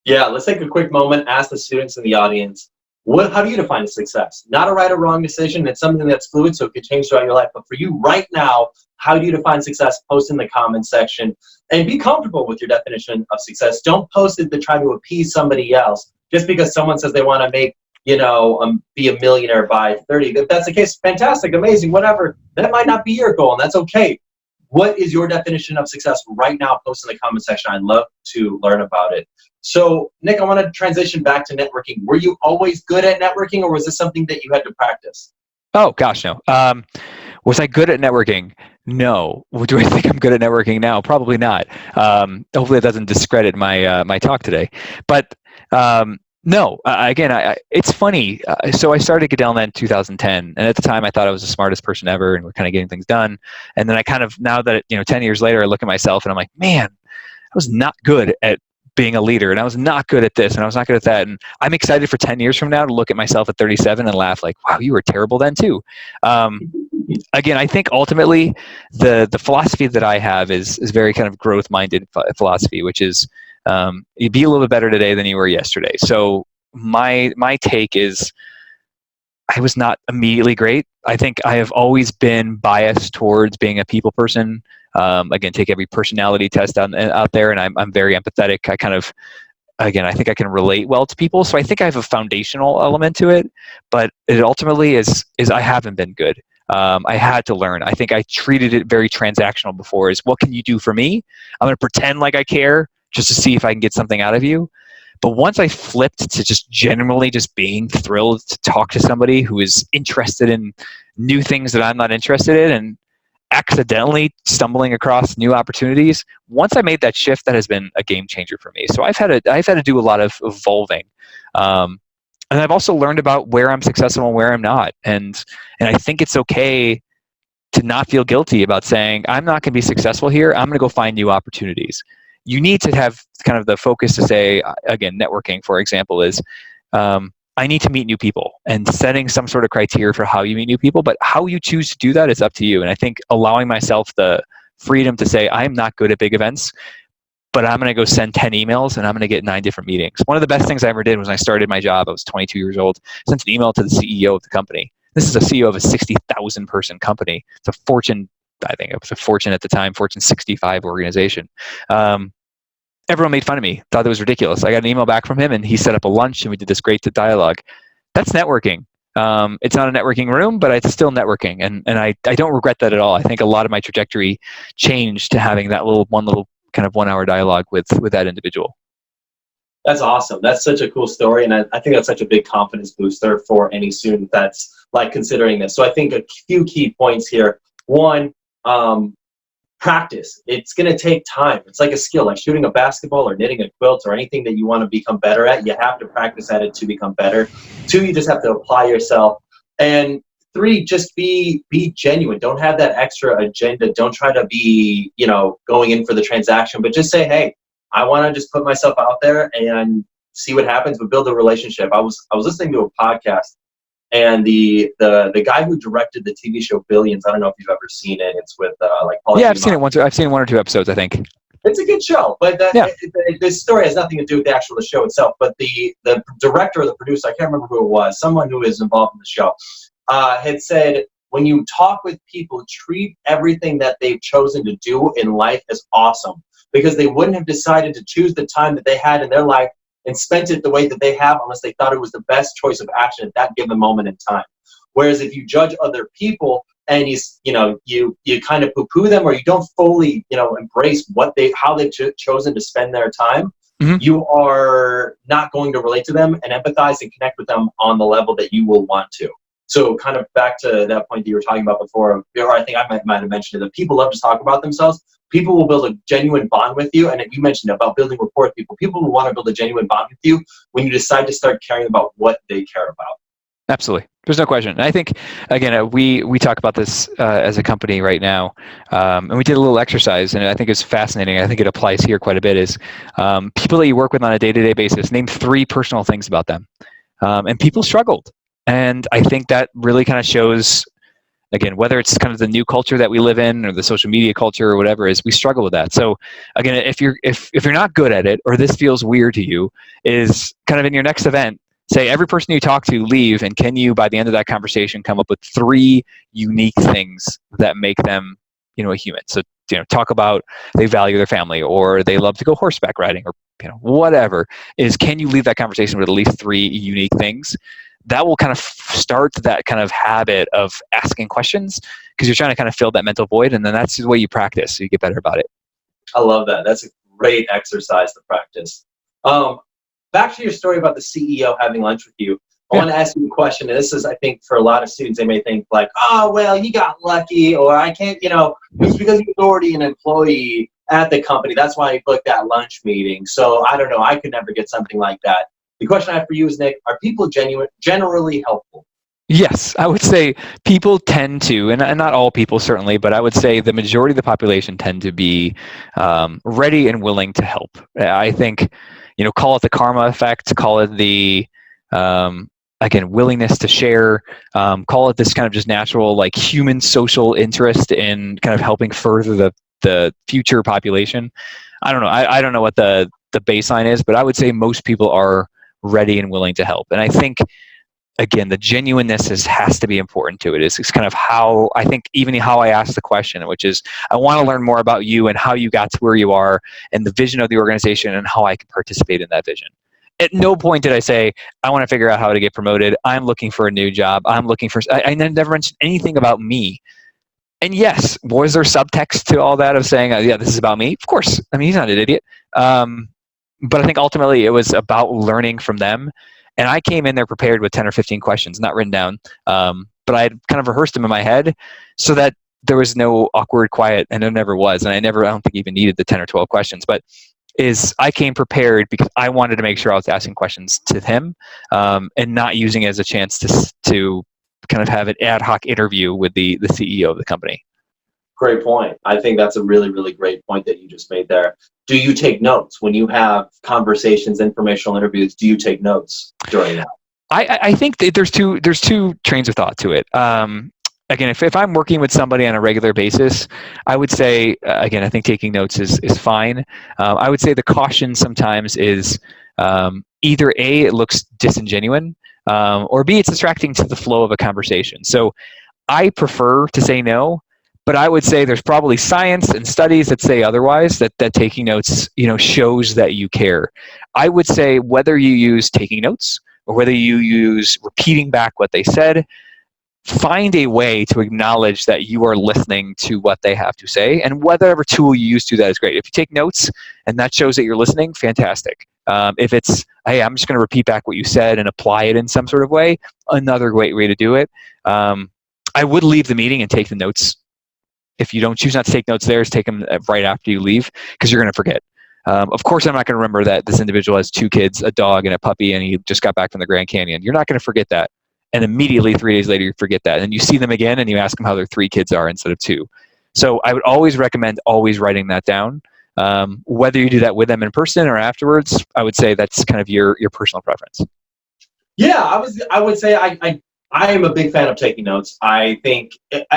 Yeah, let's take a quick moment, ask the students in the audience, how do you define success? Not a right or wrong decision. It's something that's fluid, so it could change throughout your life. But for you right now, how do you define success? Post in the comment section and be comfortable with your definition of success. Don't post it to try to appease somebody else just because someone says they want to make, be a millionaire by 30. If that's the case, fantastic, amazing, whatever. That might not be your goal, and that's okay. What is your definition of success right now? Post in the comment section. I'd love to learn about it. So, Nick, I want to transition back to networking. Were you always good at networking, or was this something that you had to practice? Oh, gosh, no. Was I good at networking? No. Do I think I'm good at networking now? Probably not. Hopefully it doesn't discredit my talk today. But no, again, it's funny. So I started Gedelna in 2010, and at the time I thought I was the smartest person ever, and we're kind of getting things done. And then I kind of, now that 10 years later, I look at myself and I'm like, man, I was not good at being a leader, and I was not good at this, and I was not good at that. And I'm excited for 10 years from now to look at myself at 37 and laugh like, wow, you were terrible then too. Again, I think ultimately the philosophy that I have is very kind of growth-minded philosophy, which is you be a little bit better today than you were yesterday. So my take is, I was not immediately great. I think I have always been biased towards being a people person. Again, take every personality test out there, and I'm very empathetic. I think I can relate well to people. So I think I have a foundational element to it, but it ultimately is I haven't been good. I had to learn. I think I treated it very transactional before, is what can you do for me? I'm going to pretend like I care just to see if I can get something out of you. But once I flipped to just generally just being thrilled to talk to somebody who is interested in new things that I'm not interested in, and accidentally stumbling across new opportunities, once I made that shift, that has been a game changer for me. So I've had to do a lot of evolving. And I've also learned about where I'm successful and where I'm not. And I think it's okay to not feel guilty about saying, I'm not going to be successful here. I'm going to go find new opportunities. You need to have kind of the focus to say, again, networking, for example, is I need to meet new people, and setting some sort of criteria for how you meet new people. But how you choose to do that is up to you. And I think allowing myself the freedom to say, I'm not good at big events, but I'm going to go send 10 emails and I'm going to get 9 different meetings. One of the best things I ever did was when I started my job, I was 22 years old, sent an email to the CEO of the company. This is a CEO of a 60,000 person company. It's a Fortune, I think it was a Fortune at the time, Fortune 65 organization. Everyone made fun of me, thought it was ridiculous. I got an email back from him and he set up a lunch and we did this great dialogue. That's networking. It's not a networking room, but it's still networking. And I don't regret that at all. I think a lot of my trajectory changed to having that one little kind of 1 hour dialogue with that individual. That's awesome. That's such a cool story. And I think that's such a big confidence booster for any student that's like considering this. So I think a few key points here. One, practice. It's going to take time. It's like a skill, like shooting a basketball or knitting a quilt or anything that you want to become better at. You have to practice at it to become better. 2, you just have to apply yourself. And 3, just be genuine. Don't have that extra agenda. Don't try to be, going in for the transaction, but just say, hey, I want to just put myself out there and see what happens, but build a relationship. I was listening to a podcast, And the guy who directed the TV show Billions, I don't know if you've ever seen it. It's with like Paul. Yeah, I've seen it once. I've seen 1 or 2 episodes, I think. It's a good show, but this story has nothing to do with the actual show itself. But the director or the producer, I can't remember who it was, someone who is involved in the show, had said, when you talk with people, treat everything that they've chosen to do in life as awesome, because they wouldn't have decided to choose the time that they had in their life and spent it the way that they have unless they thought it was the best choice of action at that given moment in time. Whereas if you judge other people and you kind of poo-poo them, or you don't fully embrace how they've chosen to spend their time, you are not going to relate to them and empathize and connect with them on the level that you will want to. So kind of back to that point that you were talking about before, or I think I might have mentioned it, that people love to talk about themselves. People will build a genuine bond with you. And you mentioned about building rapport with people. People will want to build a genuine bond with you when you decide to start caring about what they care about. Absolutely. There's no question. And I think, again, we talk about this as a company right now, and we did a little exercise, and I think it's fascinating. I think it applies here quite a bit, is people that you work with on a day-to-day basis, name 3 personal things about them. And people struggled. And I think that really kind of shows, again, whether it's kind of the new culture that we live in or the social media culture or whatever, is we struggle with that. So again, if you're not good at it, or this feels weird to you, is kind of in your next event, say every person you talk to, leave, and can you, by the end of that conversation, come up with 3 unique things that make them, a human. So, talk about they value their family, or they love to go horseback riding, or, whatever, is can you leave that conversation with at least 3 unique things? That will kind of start that kind of habit of asking questions, because you're trying to kind of fill that mental void, and then that's the way you practice, so you get better about it. I love that. That's a great exercise to practice. Back to your story about the CEO having lunch with you. I want to ask you a question, and this is, I think, for a lot of students, they may think like, oh, well, you got lucky, or I can't, it's because he was already an employee at the company. That's why he booked that lunch meeting. So I don't know. I could never get something like that. The question I have for you is, Nick, are people generally helpful? Yes, I would say people tend to, and not all people certainly, but I would say the majority of the population tend to be ready and willing to help. I think, call it the karma effect, call it the, again, willingness to share, call it this kind of just natural, like, human social interest in kind of helping further the future population. I don't know. I don't know what the baseline is, but I would say most people are ready and willing to help. And I think, again, the genuineness has to be important to it. It's kind of how I think, even how I ask the question, which is, I want to learn more about you and how you got to where you are, and the vision of the organization, and how I can participate in that vision. At no point did I say, I want to figure out how to get promoted. I'm looking for a new job. I never mentioned anything about me. And yes, was there subtext to all that of saying, yeah, this is about me? Of course. I mean, he's not an idiot. But I think ultimately it was about learning from them. And I came in there prepared with 10 or 15 questions, not written down. But I had kind of rehearsed them in my head so that there was no awkward quiet, and there never was. And I don't think even needed the 10 or 12 questions. But I came prepared because I wanted to make sure I was asking questions to him, and not using it as a chance to kind of have an ad hoc interview with the CEO of the company. Great point. I think that's a really, really great point that you just made there. Do you take notes when you have conversations, informational interviews? Do you take notes during that? I think that there's two trains of thought to it. Again, if I'm working with somebody on a regular basis, I would say, again, I think taking notes is fine. I would say the caution sometimes is either A, it looks disingenuous, or B, it's distracting to the flow of a conversation. So I prefer to say no, but I would say there's probably science and studies that say otherwise, that taking notes, shows that you care. I would say whether you use taking notes or whether you use repeating back what they said, find a way to acknowledge that you are listening to what they have to say, and whatever tool you use to do that is great. If you take notes and that shows that you're listening, fantastic. If it's, hey, I'm just going to repeat back what you said and apply it in some sort of way, another great way to do it. I would leave the meeting and take the notes. If you don't choose not to take notes there, take them right after you leave, because you're going to forget. Of course, I'm not going to remember that this individual has 2 kids, a dog, and a puppy, and he just got back from the Grand Canyon. You're not going to forget that. And immediately 3 days later, you forget that. And you see them again, and you ask them how their 3 kids are instead of 2. So I would always recommend always writing that down. Whether you do that with them in person or afterwards, I would say that's kind of your personal preference. Yeah, I would say I am a big fan of taking notes. I think,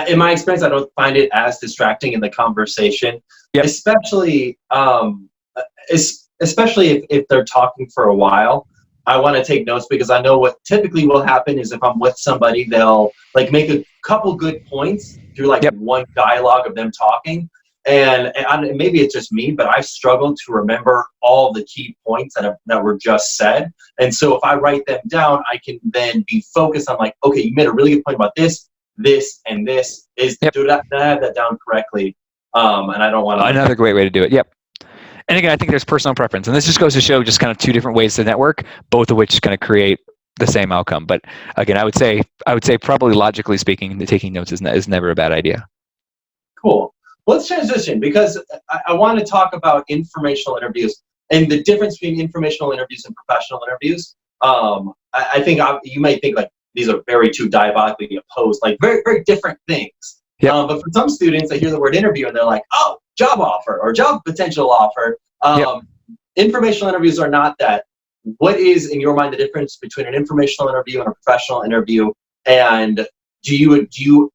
in my experience, I don't find it as distracting in the conversation, Yep. especially especially if they're talking for a while. I want to take notes because I know what typically will happen is if I'm with somebody, they'll like make a couple good points through like Yep. one dialogue of them talking. And maybe it's just me, but I've struggled to remember all the key points that were just said. And so if I write them down, I can then be focused on like, okay, you made a really good point about this, this, and this. Yep. Did I have that down correctly? And I don't want to. Another great way to do it. Yep. And again, I think there's personal preference, and this just goes to show just kind of two different ways to network, both of which kind of create the same outcome. But again, I would say probably logically speaking, the taking notes is never a bad idea. Cool. Let's transition because I want to talk about informational interviews and the difference between informational interviews and professional interviews. I think you might think like these are very two diabolically opposed, like very, very different things. Yep. But for some students, they hear the word interview and they're like, oh, job offer or job potential offer. Yep. Informational interviews are not that. What is, in your mind, the difference between an informational interview and a professional interview? And do you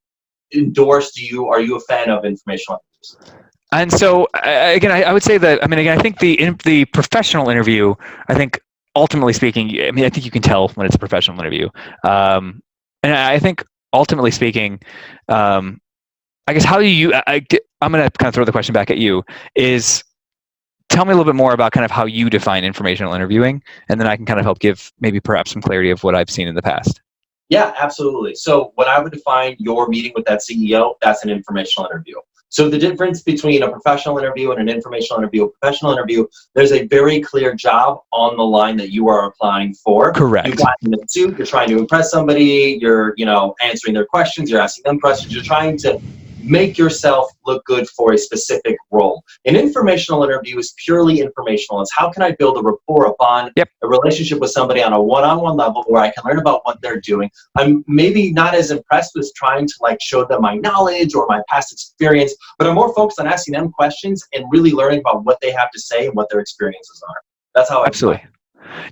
endorse? Are you a fan of informational interviews? And so again, I would say that, I mean, again, I think the professional interview, I think ultimately speaking, I mean, I think you can tell when it's a professional interview. And I think ultimately speaking, I guess how do you, I'm going to kind of throw the question back at you, is tell me a little bit more about kind of how you define informational interviewing, and then I can kind of help give maybe perhaps some clarity of what I've seen in the past. Yeah, absolutely. So when I would define your meeting with that CEO, that's an informational interview. So the difference between a professional interview and an informational interview, a professional interview, there's a very clear job on the line that you are applying for. Correct. You've gotten in a suit, you're trying to impress somebody, you're, answering their questions, you're asking them questions, you're trying to make yourself look good for a specific role. An informational interview is purely informational. It's how can I build a rapport, a bond, a relationship with somebody on a one-on-one level where I can learn about what they're doing. I'm maybe not as impressed with trying to like show them my knowledge or my past experience, but I'm more focused on asking them questions and really learning about what they have to say and what their experiences are. That's how I absolutely.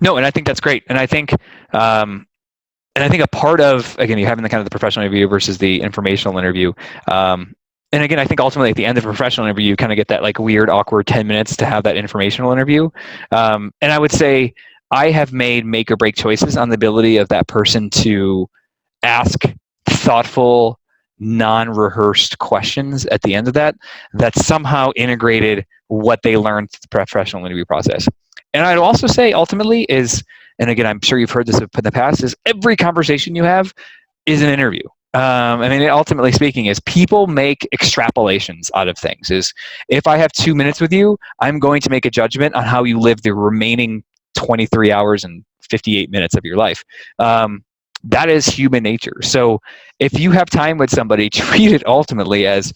No, and I think that's great. And I think a part of, again, you having the kind of the professional interview versus the informational interview. And again, I think ultimately at the end of the professional interview, you kind of get that like weird, awkward 10 minutes to have that informational interview. And I would say I have made make or break choices on the ability of that person to ask thoughtful, non-rehearsed questions at the end of that somehow integrated what they learned through the professional interview process. And I'd also say ultimately is, and again, I'm sure you've heard this in the past, is every conversation you have is an interview. I mean, ultimately speaking, is people make extrapolations out of things. Is if I have 2 minutes with you, I'm going to make a judgment on how you live the remaining 23 hours and 58 minutes of your life. That is human nature. So if you have time with somebody, treat it ultimately as,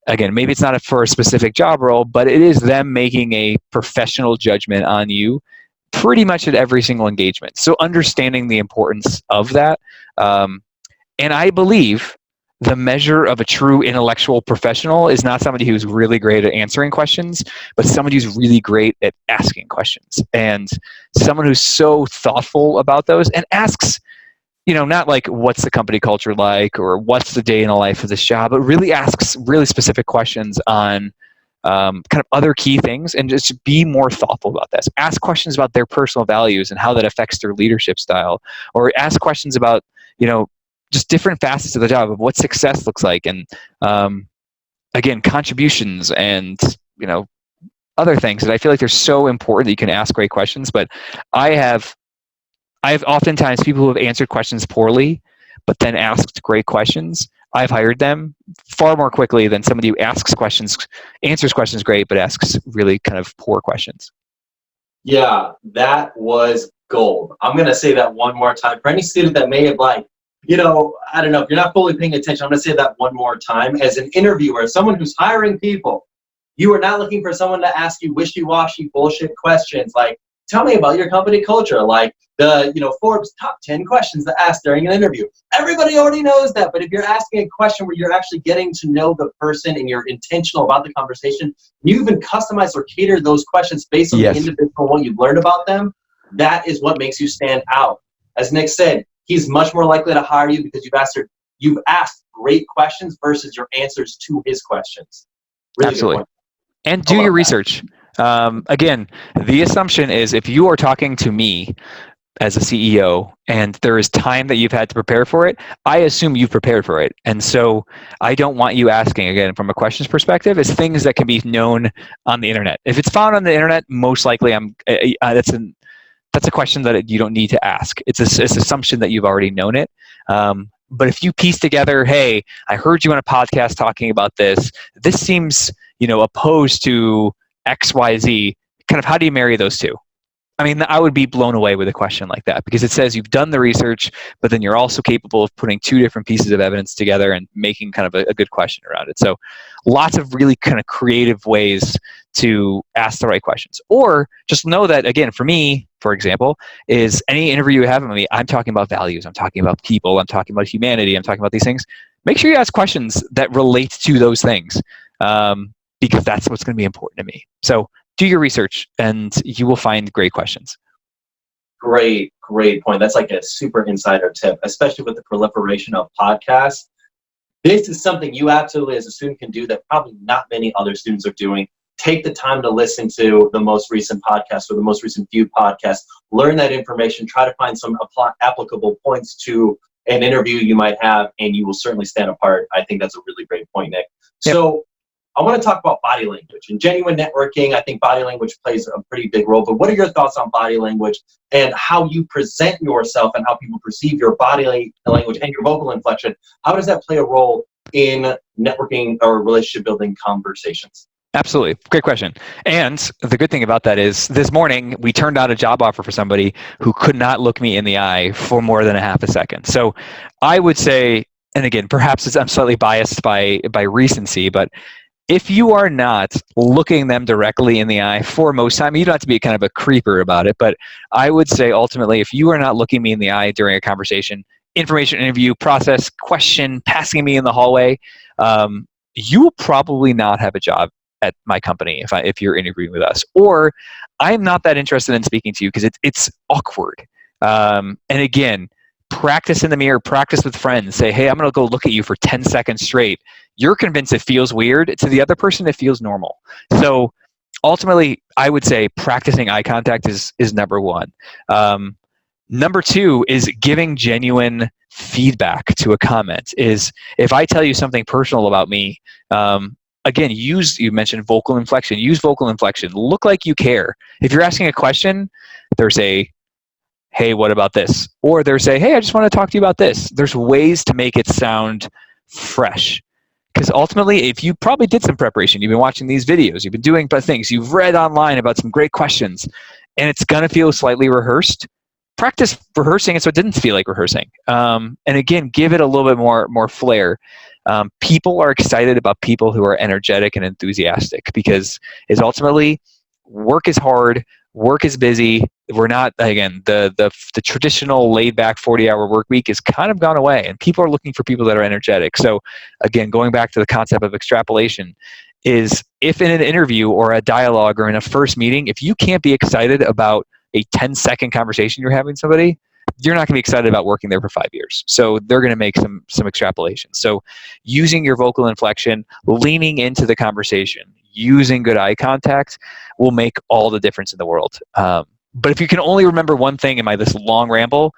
again, maybe it's not for a specific job role, but it is them making a professional judgment on you pretty much at every single engagement. So understanding the importance of that. And I believe the measure of a true intellectual professional is not somebody who's really great at answering questions, but somebody who's really great at asking questions. And someone who's so thoughtful about those and asks, not like what's the company culture like or what's the day in the life of this job, but really asks really specific questions on kind of other key things, and just be more thoughtful about this. Ask questions about their personal values and how that affects their leadership style, or ask questions about, just different facets of the job of what success looks like. And again, contributions and, other things that I feel like they're so important that you can ask great questions. But I have oftentimes people who have answered questions poorly, but then asked great questions. I've hired them far more quickly than somebody who answers questions great, but asks really kind of poor questions. Yeah, that was gold. I'm going to say that one more time. For any student that may have I don't know, if you're not fully paying attention, I'm going to say that one more time. As an interviewer, someone who's hiring people, you are not looking for someone to ask you wishy-washy bullshit questions like, tell me about your company culture, like the Forbes top 10 questions to ask during an interview. Everybody already knows that, but if you're asking a question where you're actually getting to know the person and you're intentional about the conversation, you even customize or cater those questions based on the individual, what you've learned about them, that is what makes you stand out. As Nick said, he's much more likely to hire you because you've asked great questions versus your answers to his questions. Really Absolutely. And do your research. Again, the assumption is if you are talking to me as a CEO and there is time that you've had to prepare for it, I assume you've prepared for it. And so I don't want you asking, again, from a questions perspective, is things that can be known on the internet. If it's found on the internet, most likely that's a question that you don't need to ask. It's an assumption that you've already known it. But if you piece together, hey, I heard you on a podcast talking about this. This seems, opposed to X, Y, Z. Kind of how do you marry those two? I mean, I would be blown away with a question like that because it says you've done the research, but then you're also capable of putting two different pieces of evidence together and making kind of a good question around it. So lots of really kind of creative ways to ask the right questions. Or just know that, again, for me, for example, is any interview you have with me, I'm talking about values, I'm talking about people, I'm talking about humanity, I'm talking about these things. Make sure you ask questions that relate to those things because that's what's going to be important to me. So do your research and you will find great questions. Great point. That's like a super insider tip, especially with the proliferation of podcasts. This is something you absolutely as a student can do that probably not many other students are doing. Take the time to listen to the most recent podcast or the most recent few podcasts. Learn that information. Try to find some applicable points to an interview you might have, and you will certainly stand apart. I think that's a really great point, Nick. Yep. So I want to talk about body language and genuine networking. I think body language plays a pretty big role, but what are your thoughts on body language and how you present yourself and how people perceive your body language and your vocal inflection? How does that play a role in networking or relationship building conversations? Absolutely. Great question. And the good thing about that is this morning we turned out a job offer for somebody who could not look me in the eye for more than a half a second. So I would say, and again, perhaps I'm slightly biased by recency, but if you are not looking them directly in the eye for most time, you don't have to be kind of a creeper about it, but I would say ultimately, if you are not looking me in the eye during a conversation, information interview, process, question, passing me in the hallway, you will probably not have a job at my company if you're interviewing with us. Or I'm not that interested in speaking to you because it's awkward. And again, practice in the mirror, practice with friends. Say, hey, I'm going to go look at you for 10 seconds straight. You're convinced it feels weird. To the other person, it feels normal. So ultimately, I would say practicing eye contact is number one. Number two is giving genuine feedback to a comment. Is if I tell you something personal about me, again, you mentioned vocal inflection. Use vocal inflection. Look like you care. If you're asking a question, there's a hey, what about this? Or there's a, hey, I just want to talk to you about this. There's ways to make it sound fresh. Because ultimately, if you probably did some preparation, you've been watching these videos, you've been doing things, you've read online about some great questions, and it's going to feel slightly rehearsed, practice rehearsing it so it didn't feel like rehearsing. And again, give it a little bit more flair. People are excited about people who are energetic and enthusiastic because it's ultimately work is hard, work is busy. We're not, again, the traditional laid back 40-hour work week has kind of gone away and people are looking for people that are energetic. So again, going back to the concept of extrapolation is if in an interview or a dialogue or in a first meeting, if you can't be excited about a 10-second conversation you're having with somebody, you're not going to be excited about working there for 5 years. So they're going to make some extrapolations. So using your vocal inflection, leaning into the conversation, using good eye contact will make all the difference in the world. But if you can only remember one thing in this long ramble,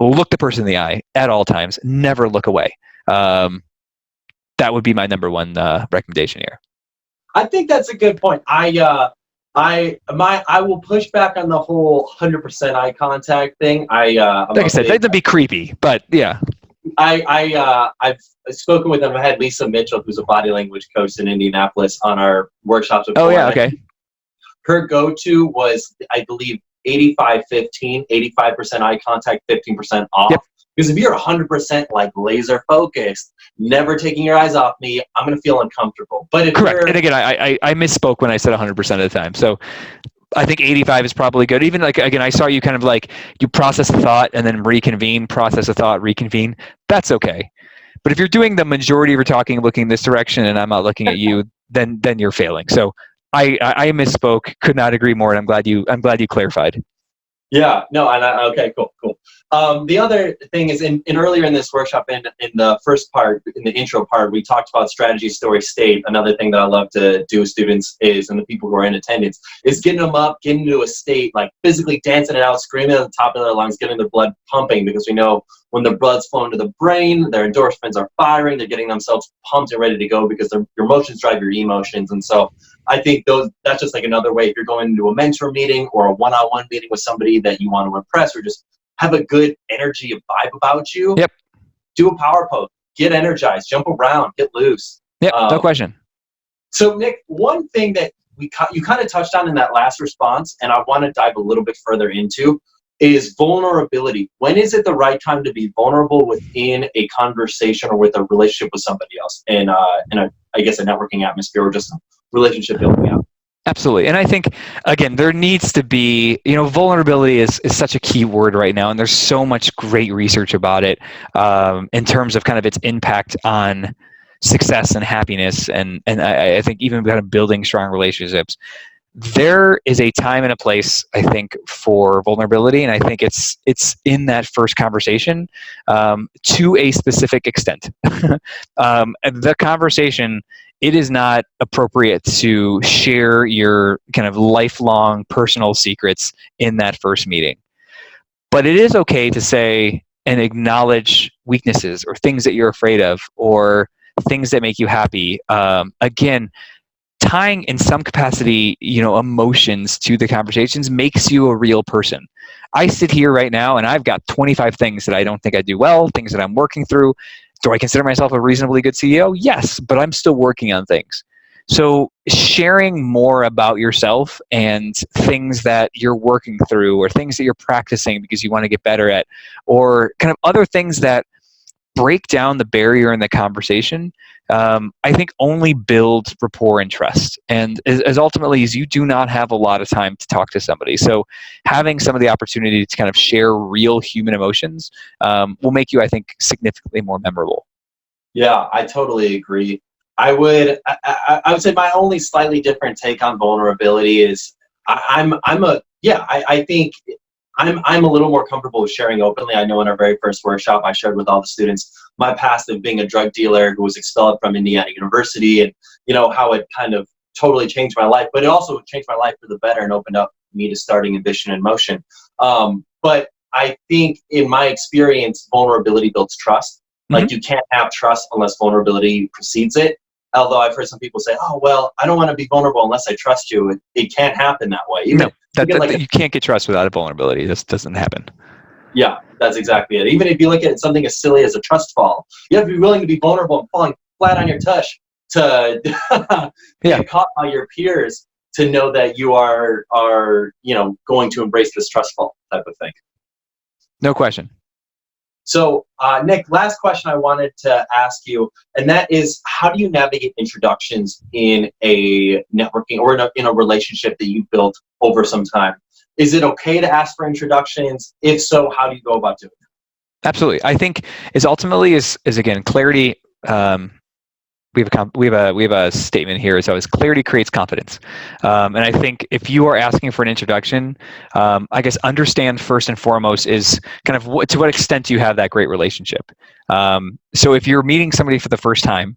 look the person in the eye at all times. Never look away. That would be my number one recommendation here. I think that's a good point. I will push back on the whole 100% eye contact thing. Like I said, that'd be creepy, but yeah. I've spoken with them. I had Lisa Mitchell, who's a body language coach in Indianapolis, on our workshops. Oh yeah, okay. Her go-to was, I believe, 85-15, 85% eye contact, 15% off. Yep. Because if you're 100% like laser focused, never taking your eyes off me, I'm going to feel uncomfortable. But if correct. And again, I misspoke when I said 100% of the time. So I think 85 is probably good. Even like, again, I saw you kind of like, you process a thought and then reconvene, process a thought, reconvene. That's okay. But if you're doing the majority of your talking, looking this direction, and I'm not looking at you, then you're failing. So I misspoke. Could not agree more. And I'm glad you clarified. Yeah, no, okay, cool. The other thing is in earlier in this workshop, in the first part, in the intro part, we talked about strategy, story, state. Another thing that I love to do with students is, and the people who are in attendance, is getting them up, getting into a state, like physically dancing it out, screaming at the top of their lungs, getting their blood pumping, because we know when the blood's flowing to the brain, their endorphins are firing, they're getting themselves pumped and ready to go because your emotions drive your emotions. And so I think that's just like another way. If you're going into a mentor meeting or a one-on-one meeting with somebody that you want to impress, or just have a good energy, a vibe about you, Yep. do a power pose, get energized, jump around, get loose. Yep, no question. So Nick, one thing that you kind of touched on in that last response, and I want to dive a little bit further into, is vulnerability. When is it the right time to be vulnerable within a conversation or with a relationship with somebody else in I guess a networking atmosphere or just a relationship building out? Absolutely. And I think, again, there needs to be, vulnerability is such a key word right now. And there's so much great research about it in terms of kind of its impact on success and happiness. And I think even kind of building strong relationships. There is a time and a place, I think, for vulnerability. And I think it's in that first conversation to a specific extent. The conversation, it is not appropriate to share your kind of lifelong personal secrets in that first meeting. But it is okay to say and acknowledge weaknesses or things that you're afraid of or things that make you happy. Again, tying in some capacity, emotions to the conversations makes you a real person. I sit here right now and I've got 25 things that I don't think I do well, things that I'm working through. Do I consider myself a reasonably good CEO? Yes, but I'm still working on things. So sharing more about yourself and things that you're working through or things that you're practicing because you want to get better at, or kind of other things that break down the barrier in the conversation, I think only build rapport and trust. And as ultimately as you do not have a lot of time to talk to somebody. So having some of the opportunity to kind of share real human emotions will make you, I think, significantly more memorable. Yeah, I totally agree. I would say my only slightly different take on vulnerability is I think I'm a little more comfortable with sharing openly. I know in our very first workshop, I shared with all the students my past of being a drug dealer who was expelled from Indiana University, and how it kind of totally changed my life, but it also changed my life for the better and opened up me to starting Ambition in Motion. But I think in my experience, vulnerability builds trust. Like you can't have trust unless vulnerability precedes it. Although I've heard some people say, "Oh, well, I don't want to be vulnerable unless I trust you." It can't happen that way. No, you can't get trust without a vulnerability. This doesn't happen. Yeah, that's exactly it. Even if you look at something as silly as a trust fall, you have to be willing to be vulnerable and falling flat on your tush to get caught by your peers to know that you are going to embrace this trust fall type of thing. No question. So, Nick, last question I wanted to ask you, and that is, how do you navigate introductions in a networking or in a relationship that you've built over some time? Is it okay to ask for introductions? If so, how do you go about doing it? Absolutely. I think ultimately is again, clarity. We have a statement here. So clarity creates confidence. And I think if you are asking for an introduction, I guess understand first and foremost is kind of to what extent you have that great relationship. So if you're meeting somebody for the first time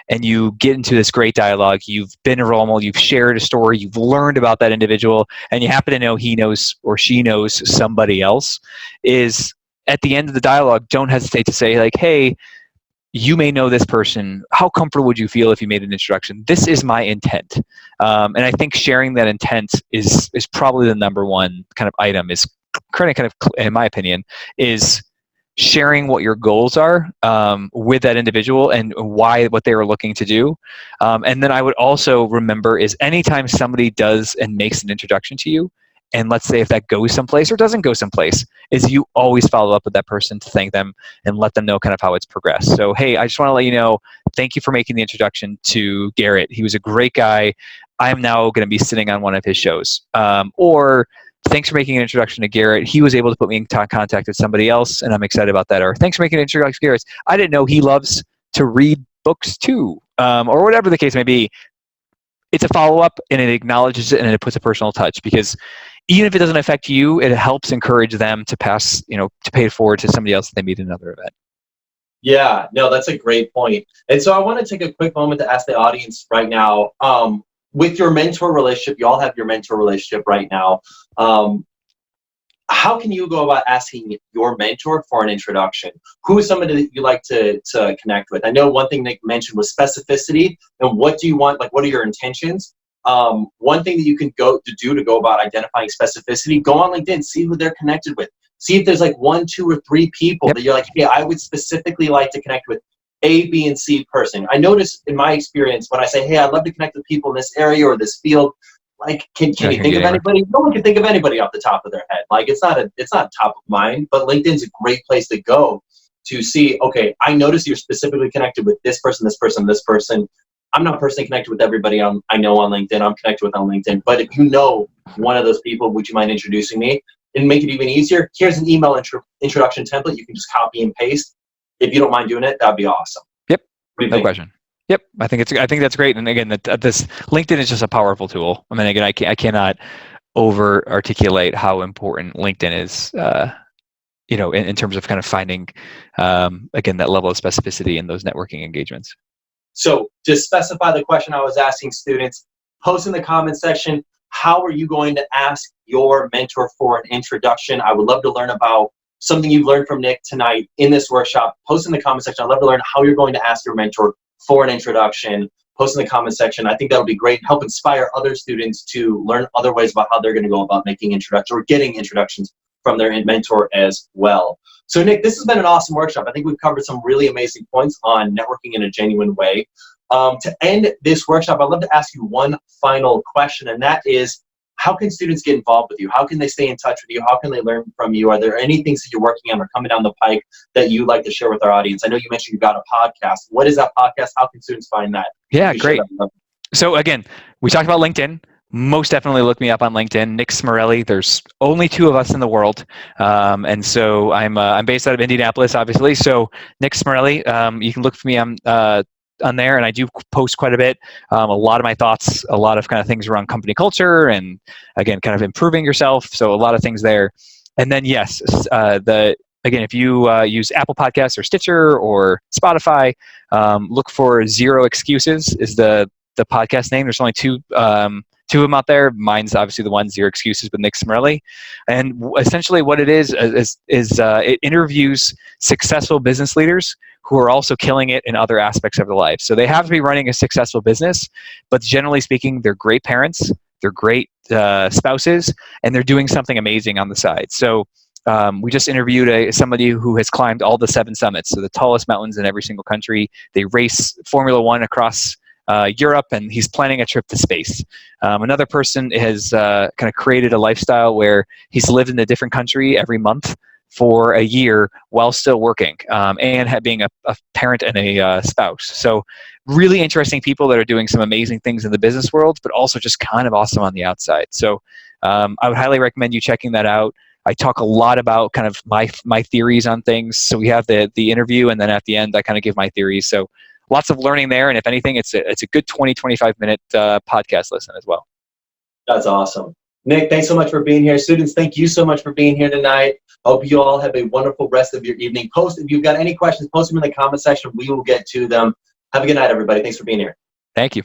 and you get into this great dialogue, you've been a role model, you've shared a story, you've learned about that individual, and you happen to know he knows or she knows somebody else, is at the end of the dialogue, don't hesitate to say like, hey, you may know this person. How comfortable would you feel if you made an introduction? This is my intent. And I think sharing that intent is probably the number one kind of item, is kind of, in my opinion, is sharing what your goals are with that individual and what they are looking to do. And then I would also remember is anytime somebody does and makes an introduction to you, and let's say if that goes someplace or doesn't go someplace, is you always follow up with that person to thank them and let them know kind of how it's progressed. So, hey, I just want to let you know, thank you for making the introduction to Garrett. He was a great guy. I'm now going to be sitting on one of his shows. Or thanks for making an introduction to Garrett. He was able to put me in contact with somebody else, and I'm excited about that. Or thanks for making an introduction to Garrett. I didn't know he loves to read books too, or whatever the case may be. It's a follow-up, and it acknowledges it, and it puts a personal touch, because even if it doesn't affect you, it helps encourage them to pass, to pay it forward to somebody else that they meet at another event. Yeah, no, that's a great point. And so I want to take a quick moment to ask the audience right now, with your mentor relationship, you all have your mentor relationship right now. How can you go about asking your mentor for an introduction? Who is somebody that you like to connect with? I know one thing Nick mentioned was specificity, and what do you want, like what are your intentions? One thing that you can go about identifying specificity, go on LinkedIn, see who they're connected with. See if there's like 1, 2, or 3 people that you're like, hey, I would specifically like to connect with A, B, and C person. I notice in my experience when I say, hey, I'd love to connect with people in this area or this field, like, can you think of anybody? No one can think of anybody off the top of their head. Like, it's not top of mind, but LinkedIn's a great place to go to see, okay, I notice you're specifically connected with this person, this person, this person. I'm not personally connected with everybody I know on LinkedIn. I'm connected with on LinkedIn. But if you know one of those people, would you mind introducing me? And make it even easier, here's an email introduction template. You can just copy and paste. If you don't mind doing it, that'd be awesome. Yep, no question. Yep, I think that's great. And again, this LinkedIn is just a powerful tool. I mean, again, I cannot over articulate how important LinkedIn is. In terms of kind of finding, again, that level of specificity in those networking engagements. So to specify the question I was asking students, post in the comment section, how are you going to ask your mentor for an introduction? I would love to learn about something you've learned from Nick tonight in this workshop. Post in the comment section. I'd love to learn how you're going to ask your mentor for an introduction. Post in the comment section. I think that'll be great. Help inspire other students to learn other ways about how they're going to go about making introductions or getting introductions from their mentor as well. So Nick, this has been an awesome workshop. I think we've covered some really amazing points on networking in a genuine way. To end this workshop, I'd love to ask you one final question, and that is, how can students get involved with you? How can they stay in touch with you? How can they learn from you? Are there any things that you're working on or coming down the pike that you'd like to share with our audience? I know you mentioned you've got a podcast. What is that podcast? How can students find that? Yeah, great. So again, we talked about LinkedIn. Most definitely look me up on LinkedIn, Nick Smarrelli. There's only 2 of us in the world. And so I'm based out of Indianapolis, obviously. So Nick Smarrelli, you can look for me on there, and I do post quite a bit. A lot of my thoughts, a lot of kind of things around company culture, and again, kind of improving yourself. So a lot of things there. And then yes, again, if you use Apple Podcasts or Stitcher or Spotify, look for Zero Excuses is the podcast name. There's only two of them out there. Mine's obviously the one, Zero Excuses with Nick Smarrelli. And essentially what it is it interviews successful business leaders who are also killing it in other aspects of their life. So they have to be running a successful business, but generally speaking, they're great parents, they're great spouses, and they're doing something amazing on the side. So we just interviewed somebody who has climbed all the 7 summits, so the tallest mountains in every single country. They race Formula One across Europe, and he's planning a trip to space. Another person has kind of created a lifestyle where he's lived in a different country every month for a year while still working, and being a parent and a spouse. So really interesting people that are doing some amazing things in the business world, but also just kind of awesome on the outside. So I would highly recommend you checking that out. I talk a lot about kind of my theories on things. So we have the interview, and then at the end, I kind of give my theories. So lots of learning there. And if anything, it's a good 20, 25-minute podcast listen as well. That's awesome. Nick, thanks so much for being here. Students, thank you so much for being here tonight. Hope you all have a wonderful rest of your evening. If you've got any questions, post them in the comment section. We will get to them. Have a good night, everybody. Thanks for being here. Thank you.